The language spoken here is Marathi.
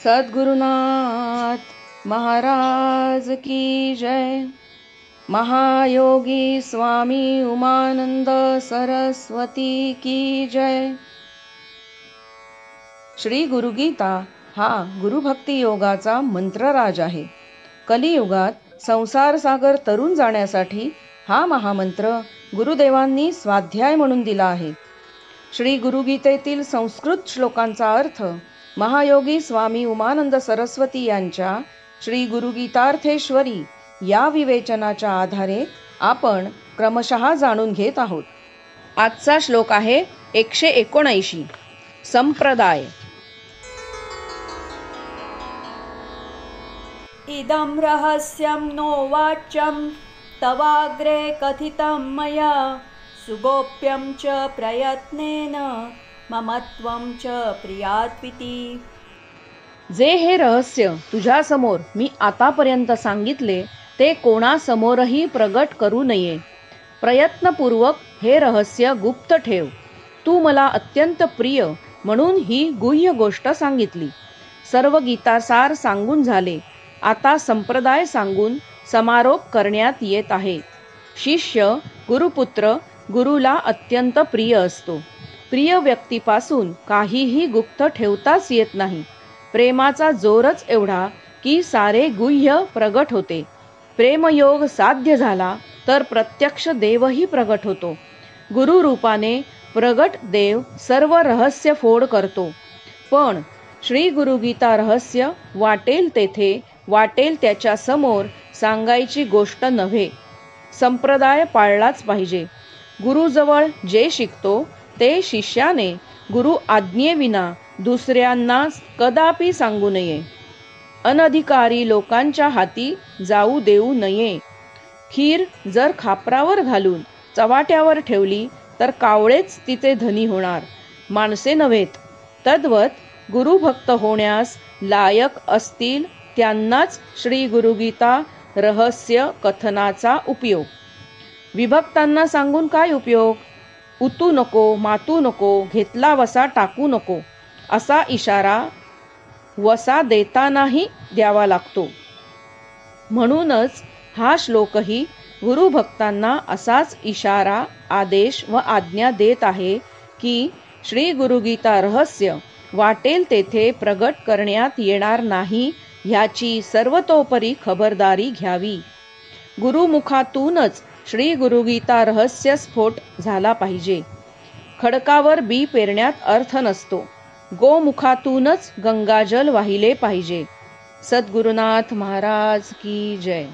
सद्गुरुनाथ महाराज की जय। महायोगी स्वामी उमानंद सरस्वती की जय। श्री गुरुगीता हा गुरुभक्ती योगाचा मंत्रराज आहे. कलियुगात संसार सागर तरुण जाण्यासाठी हा महामंत्र गुरुदेवांनी स्वाध्याय म्हणून दिला आहे. श्री गुरुगीतेतील संस्कृत श्लोकांचा अर्थ महायोगी स्वामी उमानंद सरस्वती यांच्या श्री गुरुगीतार्थेश्वरी या विवेचनाच्या आधारे आपण क्रमशः जाणून घेत आहोत. आजचा श्लोक आहे 179. संप्रदाय. इदं रहस्यं नो वाच्यं तवाग्रे कथितं मया सुगोप्यं च प्रयत्नेन ममत्वं च प्रियात्विति. जे हे रहस्य तुझ्यासमोर मी आतापर्यंत सांगितले ते कोणासमोरही प्रगट करू नये. प्रयत्नपूर्वक हे रहस्य गुप्त ठेव. तू मला अत्यंत प्रिय म्हणून ही गुह्य गोष्ट सांगितली. सर्व गीतासार सांगून झाले. आता संप्रदाय सांगून समारोप करण्यात येत आहे. शिष्य गुरुपुत्र गुरुला अत्यंत प्रिय असतो. प्रिय व्यक्तीपासून काहीही गुप्त ठेवताच येत नाही. प्रेमाचा जोरच एवढा की सारे गुह्य प्रगट होते. प्रेमयोग साध्य झाला तर प्रत्यक्ष देवही प्रगट होतो. गुरु रूपाने प्रगट देव सर्व रहस्य फोड करतो. पण श्री गुरुगीता रहस्य वाटेल तेथे वाटेल त्याच्या समोर सांगायची गोष्ट नव्हे. संप्रदाय पाळलाच पाहिजे. गुरुजवळ जे शिकतो ते शिष्याने गुरु आज्ञेविना दुसऱ्यांना कदापि सांगू नये. अनधिकारी लोकांच्या हाती जाऊ देऊ नये. खीर जर खापरावर घालून चवाट्यावर ठेवली तर कावळेच तिचे धनी होणार, माणसे नव्हेत. तद्वत गुरुभक्त होण्यास लायक असतील त्यांनाच श्री गुरुगीता रहस्य कथनाचा उपयोग. विभक्तांना सांगून काय उपयोग? उतू नको, मातू नको, घेतला वसा टाकू नको असा इशारा वसा देतानाही द्यावा लागतो. म्हणूनच हा श्लोकही गुरुभक्तांना असाच इशारा, आदेश व आज्ञा देत आहे की श्री गुरुगीता रहस्य वाटेल तेथे प्रगट करण्यात येणार नाही ह्याची सर्वतोपरी खबरदारी घ्यावी. गुरुमुखातूनच श्री गुरुगीता रहस्य स्फोट झाला पाहिजे. खडकावर बी पेरण्यात अर्थ नसतो. गोमुखातूनच गंगाजल वाहिले पाहिजे. सद्गुरुनाथ महाराज की जय.